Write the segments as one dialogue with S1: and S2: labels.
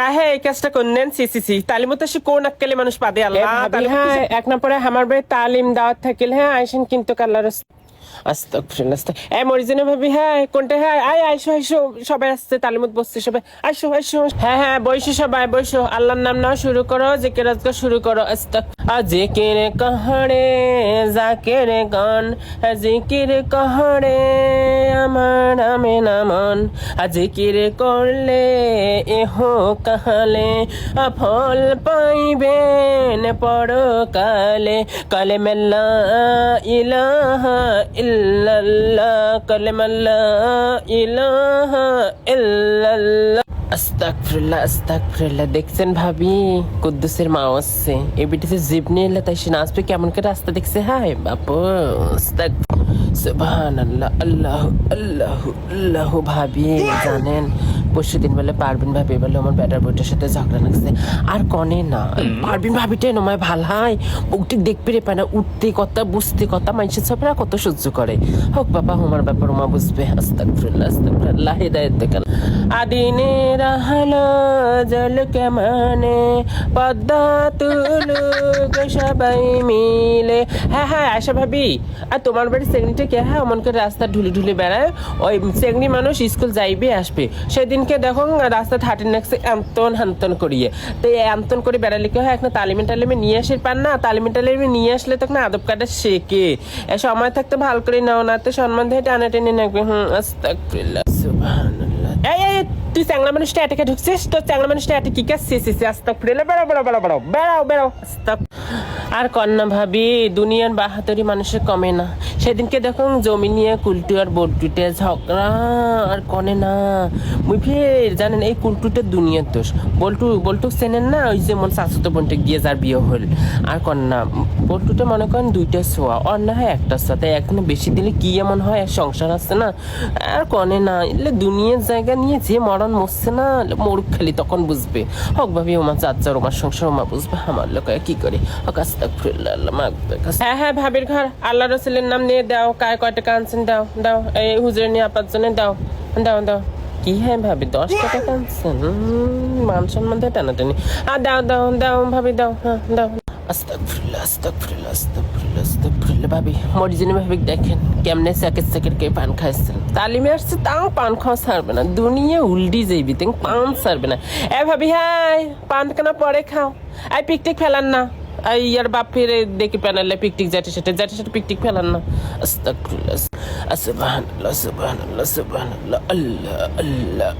S1: কাহে এই কাজটা করলেন? সি তালিমত এসে কোন আক্কেলে মানুষ পাদে আল্লাহ হ্যাঁ এক নম্বরে আমার বাড়ি তালিম দাওয়াত থাকিল হ্যাঁ আইসেন কিন্তু কাল্লার আস্তাগফিরুল্লাহ মরিজিনা ভাবি হ্যাঁ কোনটা হ্যাঁ আইসো আইসো সবাই আসছে তালিমত বসছে সবাই আইসো আইসো হ্যাঁ বইসো সবাই বইসো আল্লাহর নাম নাও শুরু করো জিকির আজকার শুরু করো জিকির কাহারে জাকের গান জিকির কাহারে আমার নামে নামান জিকির করলে এহ কাহালে ফল পাইবেন পরকালে কালেমা লা ইলাহা ইল্লাল্লাহ কালেমা লা ইলাহা ইল্লাল্লাহ আস্তাগফিরুল্লাহ দেখছেন ভাবি কুদ্দুসের মা আসছে এই বিটিতে জিপ নিয়ে এলে তাই সে নাচবে কেমন করে রাস্তা দেখছে হায় বাপু সুবহানাল্লাহ আল্লাহু আল্লাহু আল্লাহু ভাবি জানেন পরশুদিন বলে পারবিন ভাবি বলে আমার ব্যাটার বইটার সাথে ঝগড়া লাগছে আর কনে না পারবিন ভাবিটাই নমায় ভাল হয় বউটি দেখতে রে পায় না উঠতে কথা বুঝতে কথা মানুষের সবরা কত সহ্য করে হোক বাবা আমার ব্যাপার মা বুঝবে আস্তাগফিরুল্লাহ হিদায়াত দেখান আদিনে রাহলো জল কেমনে পদ্মা তুলুক সবাই মিলে হ্যাঁ আশা ভাবি আর তোমার বাড়ি সেগনিটা কে হ্যাঁ অমন করে রাস্তা ঢুলে ঢুলে বেড়ায় ওই সেগনি মানুষ স্কুল যাইবে আসবে সেদিনকে দেখো রাস্তা হাঁটে নাকছে হান্তন করিয়ে তো এই আমতন করে বেড়ালে কি হয় একটা তালিমে নিয়ে আসে পান না তালিমে নিয়ে আসলে তখন আদব কাটা শেখে সময় থাকতে ভালো করে নাও না তো সম্মান দিয়ে টানা টেনে নাকবে আস্তাগফিরুল্লাহ সুবহানাল্লাহ এই তুই চ্যাংলা মানুষটা এটাকে ঢুকছিস তো চ্যাংলা মানুষটা এটা কি কাজ আস্তাগফিরুল্লাহ বেড়াও আর কন্যা ভাবি দুনিয়ার বাহাদুরি মানুষের কমে না সেদিনকে দেখো জমি নিয়ে কুলটু আর বল্টুটে ঝগড়া আর কনে না মুই ফের জানেন এই কুলটুটের দুনিয়ার দোষ বল্টু চেনেন না ওই যে মন শাশুতো বোনটে গিয়ে যার বিয়ে হল আর কন্যা বল্টুটা মনে করেন দুইটা ছোঁয়া অর না হয় একটা সাথে এখানে বেশি দিলে কি এমন হয় সংসার আসছে না আর কনে না এলে দুনিয়ার জায়গা নিয়ে যে মরণ মরছে না মরুক খালি তখন বুঝবে হক ভাবি ওমার যার ওমার সংসার ওমা বুঝবে আমার লোক কি করে হক হ্যাঁ ভাবির ঘর আল্লাহ রসুলের নাম নিয়ে দাও কায় কয় টাকা আনছেন দাও এই হুজুরের নিয়ে আপার জন্য দাও কি হ্যাঁ ভাবি 10 টাকা আনছেন মান সম্মান দিয়ে টানাটানি আর দাও ভাবি দাও হ্যাঁ দাও আস্তাগফিরুল্লাহ ভাবি মরিজিনী ভাবি দেখেন কেমনে সেকেন্ড কে পান খাইছেন তালিমে আসছে তাও পান খাওয়া ছাড়বে না দুনিয়া উল্টি যাইবি তেন পান ছাড়বে না ভাবি হ্যাঁ পান কেনা পরে খাও পিকটিক ফেলান না ইয়ার বাপ ফিরে দেখি প্যানেলে পিকটিক যাটে সেটা পিকটিক ফেলান না আস্তাগফিরুল্লাহ সুবহানাল্লাহ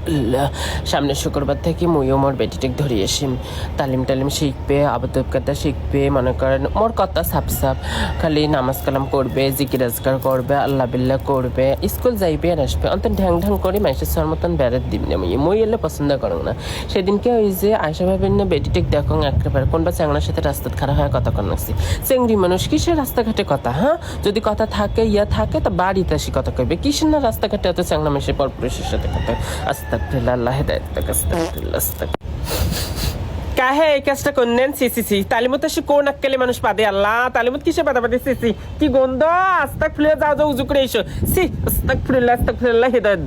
S1: আল্লাহ সামনে শুক্রবার থেকে মুইও মোর বেটিটেক ধরে আসিম তালিম শিখবে আবদব কথা শিখবে মনে করেন মোর কথা সাপ খালি নামাজ কালাম করবে জিকির আজকার করবে আল্লাহ বিল্লাহ করবে স্কুল যাইবে আর আসবে অন্ত ঢ্যাং করে মাইসের সর মতন বেড়াত দিবি না মই এলে পছন্দ করো না সেদিনকে ওই যে আয়সা ভাবেন না বেটিটেক দেখো একেবারে কোনবা চ্যাংড়ার সাথে রাস্তা খারাপ হয় কথা কন লাগছি চেংড়ি মানুষ কিসের রাস্তাঘাটে কথা হ্যাঁ যদি কথা থাকে থাকে তা বাড়িতে আসি কথা কইবে কিসের না রাস্তাঘাটে এত চ্যাংড়া মানুষের পরপুরুষের সাথে কথা আস্তাগফিরুল্লাহ কাহে এই কাজটা করলেন? সি তালিমত এসে কোন আক্কেলে মানুষ পাদে আল্লাহ তালিমত কিসে পাদাপাদি কি গন্ধ আস্তাগফিরুল্লাহ যাও উজু করে এসো আস্তাগফিরুল্লাহ হিদায়াত